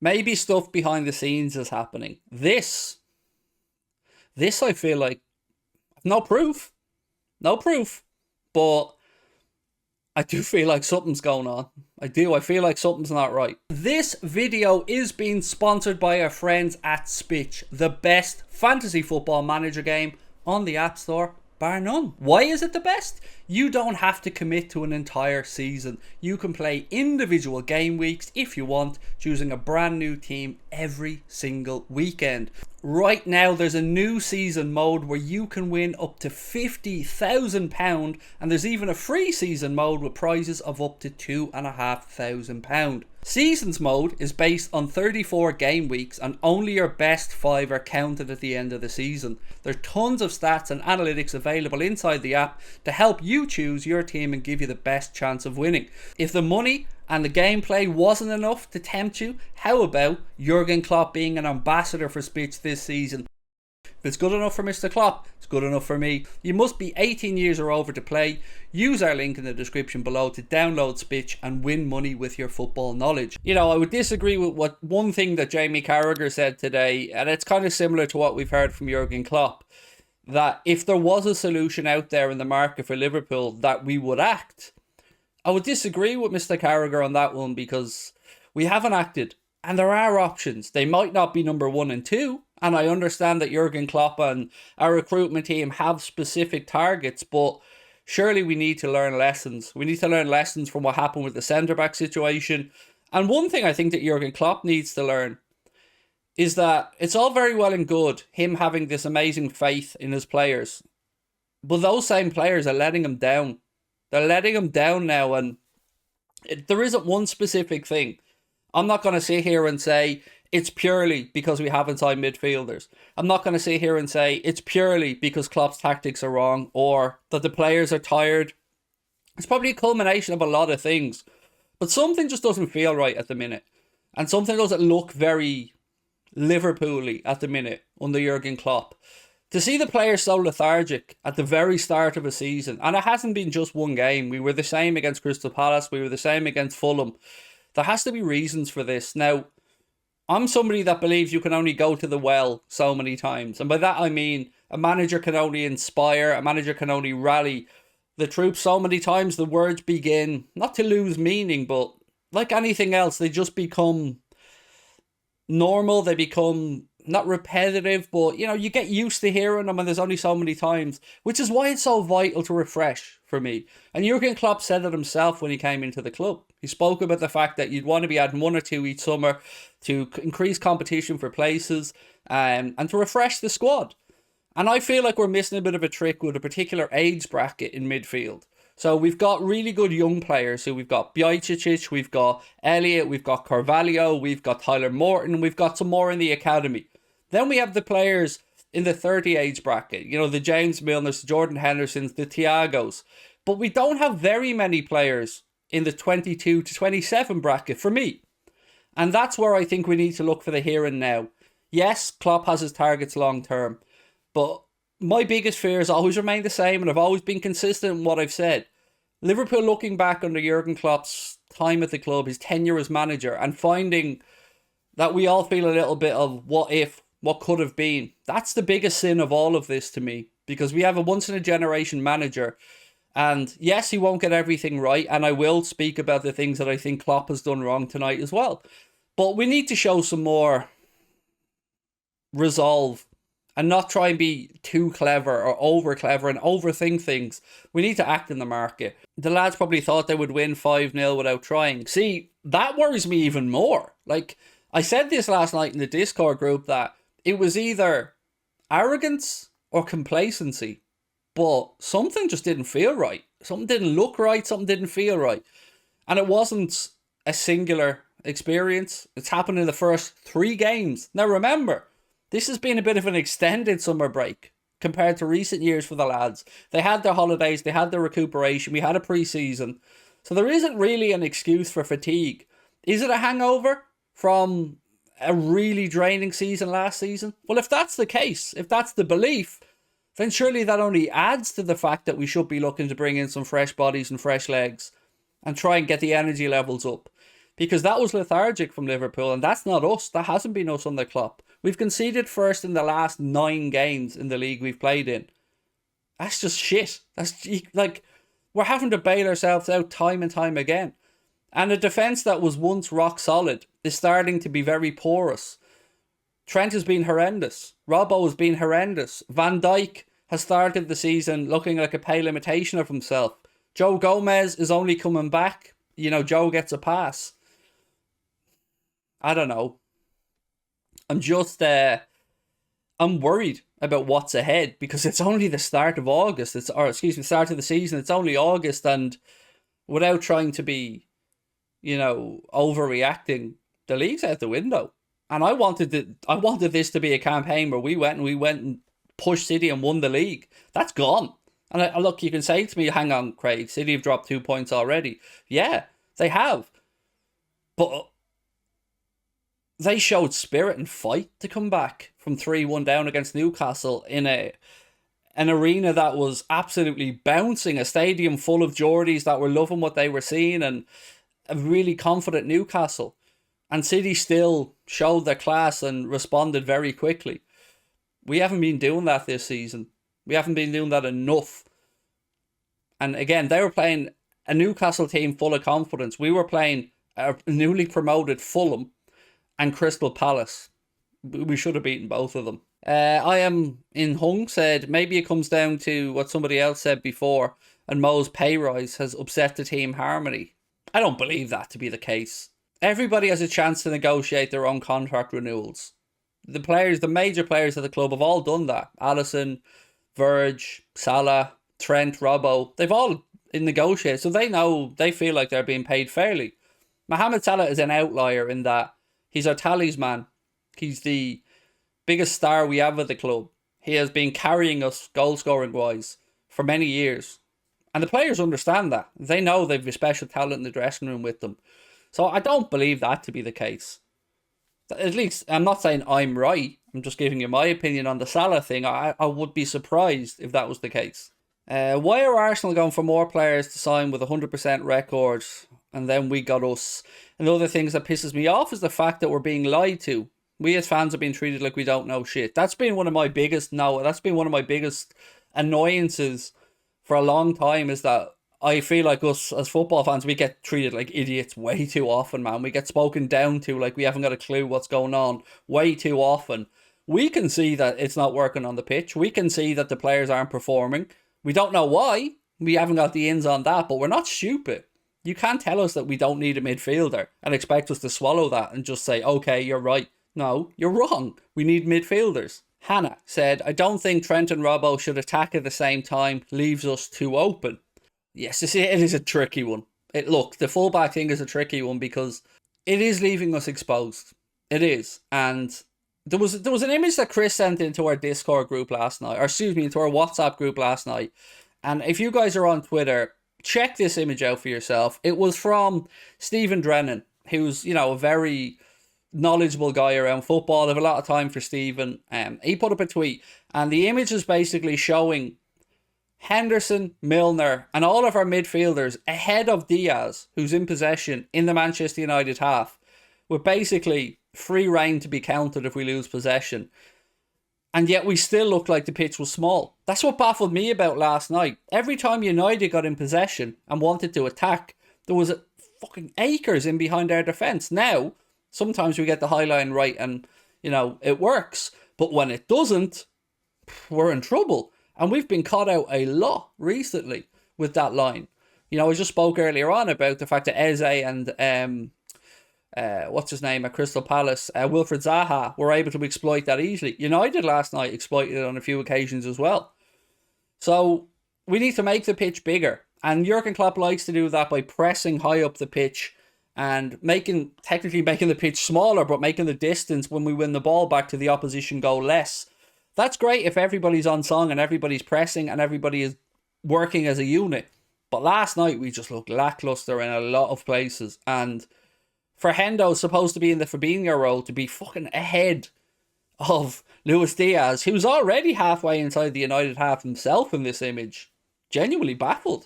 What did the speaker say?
Maybe stuff behind the scenes is happening. This I feel like no proof, no proof, but I do feel like something's going on. I do. I feel like something's not right. This video is being sponsored by our friends at Spitch, the best fantasy football manager game on the App Store, bar none. Why is it the best? You don't have to commit to an entire season. You can play individual game weeks if you want, choosing a brand new team every single weekend. Right now, there's a new season mode where you can win up to £50,000, and there's even a free season mode with prizes of up to £2,500. Seasons mode is based on 34 game weeks, and only your best 5 are counted at the end of the season. There's tons of stats and analytics available inside the app to help you choose your team and give you the best chance of winning. If the money and the gameplay wasn't enough to tempt you, how about Jurgen Klopp being an ambassador for Spitch this season? If it's good enough for Mr. Klopp, it's good enough for me. You must be 18 years or over to play. Use our link in the description below to download Spitch and win money with your football knowledge. You know, I would disagree with one thing that Jamie Carragher said today, and it's kind of similar to what we've heard from Jurgen Klopp, that if there was a solution out there in the market for Liverpool, that we would act. I would disagree with Mr. Carragher on that one because we haven't acted, and there are options. They might not be number 1 and 2, and I understand that Jurgen Klopp and our recruitment team have specific targets, but surely we need to learn lessons. We need to learn lessons from what happened with the centre-back situation. And one thing I think that Jurgen Klopp needs to learn is that it's all very well and good him having this amazing faith in his players, but those same players are letting him down. They're letting him down now, and there isn't one specific thing. I'm not going to sit here and say it's purely because we haven't signed midfielders. I'm not going to sit here and say it's purely because Klopp's tactics are wrong or that the players are tired. It's probably a culmination of a lot of things. But something just doesn't feel right at the minute. And something doesn't look very Liverpool-y at the minute under Jurgen Klopp. To see the players so lethargic at the very start of a season, and it hasn't been just one game. We were the same against Crystal Palace. We were the same against Fulham. There has to be reasons for this. Now, I'm somebody that believes you can only go to the well so many times. And by that I mean a manager can only inspire, a manager can only rally the troops so many times the words begin, not to lose meaning, but like anything else, they just become normal. They become not repetitive, but you know, you get used to hearing them and there's only so many times, which is why it's so vital to refresh for me. And Jurgen Klopp said it himself when he came into the club. He spoke about the fact that you'd want to be adding 1 or 2 each summer to increase competition for places and to refresh the squad. And I feel like we're missing a bit of a trick with a particular age bracket in midfield. So we've got really good young players. So we've got Bajcetic, we've got Elliott, we've got Carvalho, we've got Tyler Morton, we've got some more in the academy. Then we have the players in the 30 age bracket. You know, the James Milners, the Jordan Hendersons, the Thiagos. But we don't have very many players in the 22 to 27 bracket for me. And that's where I think we need to look for the here and now. Yes, Klopp has his targets long term. But my biggest fears always remain the same, and I've always been consistent in what I've said. Liverpool looking back under Jurgen Klopp's time at the club, his tenure as manager, and finding that we all feel a little bit of what if, what could have been. That's the biggest sin of all of this to me, because we have a once-in-a-generation manager, and yes, he won't get everything right, and I will speak about the things that I think Klopp has done wrong tonight as well. But we need to show some more resolve and not try and be too clever or over clever and overthink things. We need to act in the market. The lads probably thought they would win 5-0 without trying. See, that worries me even more. Like, I said this last night in the Discord group that it was either arrogance or complacency, but something just didn't feel right. Something didn't look right. Something didn't feel right. And it wasn't a singular experience. It's happened in the first 3 games. Now remember, this has been a bit of an extended summer break compared to recent years for the lads. They had their holidays, they had their recuperation, we had a pre-season. So there isn't really an excuse for fatigue. Is it a hangover from a really draining season last season? Well, if that's the case, if that's the belief, then surely that only adds to the fact that we should be looking to bring in some fresh bodies and fresh legs and try and get the energy levels up. because that was lethargic from Liverpool, and that's not us. That hasn't been us under Klopp. We've conceded first in the last 9 games in the league we've played in. That's just shit. That's like, we're having to bail ourselves out time and time again. And a defence that was once rock solid is starting to be very porous. Trent has been horrendous. Robbo has been horrendous. Van Dijk has started the season looking like a pale imitation of himself. Joe Gomez is only coming back. You know, Joe gets a pass. I don't know. I'm just, I'm worried about what's ahead because it's only the start of August. Start of the season. It's only August, and without trying to be, you know, overreacting, the league's out the window. And I wanted this to be a campaign where we went and pushed City and won the league. That's gone. And look, you can say to me, hang on, Craig, City have dropped 2 points already. Yeah, they have. But they showed spirit and fight to come back from 3-1 down against Newcastle in an arena that was absolutely bouncing, a stadium full of Geordies that were loving what they were seeing, and a really confident Newcastle. And City still showed their class and responded very quickly. We haven't been doing that this season. We haven't been doing that enough. And again, they were playing a Newcastle team full of confidence. We were playing a newly promoted Fulham and Crystal Palace. We should have beaten both of them. I am in Hung said, maybe it comes down to what somebody else said before, and Mo's pay rise has upset the team harmony. I don't believe that to be the case. Everybody has a chance to negotiate their own contract renewals. The major players of the club have all done that. Alisson, Verge, Salah, Trent, Robbo, they've all negotiated, so they feel like they're being paid fairly. Mohamed Salah is an outlier in that he's our talisman. He's the biggest star we have at the club. He has been carrying us goal scoring wise for many years. And the players understand that. They know they've a special talent in the dressing room with them. So I don't believe that to be the case. At least, I'm not saying I'm right. I'm just giving you my opinion on the Salah thing. I would be surprised if that was the case. Why are Arsenal going for more players to sign with 100% records, and then we got us? And the other things that pisses me off is the fact that we're being lied to. We as fans have been treated like we don't know shit. That's been one of my biggest annoyances for a long time, is that I feel like us as football fans, we get treated like idiots way too often, man. We get spoken down to like we haven't got a clue what's going on way too often. We can see that it's not working on the pitch. We can see that the players aren't performing. We don't know why. We haven't got the ins on that, but we're not stupid. You can't tell us that we don't need a midfielder and expect us to swallow that and just say, okay, you're right. No, you're wrong. We need midfielders. Hannah said, I don't think Trent and Robbo should attack at the same time. Leaves us too open. Yes, it is a tricky one. Look, the fullback thing is a tricky one because it is leaving us exposed. It is. And there was an image that Chris sent into our Discord group last night, into our WhatsApp group last night. And if you guys are on Twitter, check this image out for yourself. It was from Stephen Drennan, who's, a very knowledgeable guy around football. I have a lot of time for Stephen. He put up a tweet, and the image is basically showing Henderson, Milner, and all of our midfielders ahead of Diaz, who's in possession in the Manchester United half, with basically free reign to be counted if we lose possession. And yet we still look like the pitch was small. That's what baffled me about last night. Every time United got in possession and wanted to attack, there was fucking acres in behind our defence. Now, sometimes we get the high line right and, it works. But when it doesn't, we're in trouble. And we've been caught out a lot recently with that line. I just spoke earlier on about the fact that Eze and what's his name at Crystal Palace, Wilfred Zaha, were able to exploit that easily. United last night exploited it on a few occasions as well. So we need to make the pitch bigger. And Jurgen Klopp likes to do that by pressing high up the pitch and technically making the pitch smaller, but making the distance when we win the ball back to the opposition goal less. That's great if everybody's on song and everybody's pressing and everybody is working as a unit. But last night we just looked lackluster in a lot of places. And for Hendo, supposed to be in the Fabinho role, to be fucking ahead of Luis Diaz, who's already halfway inside the United half himself in this image, genuinely baffled.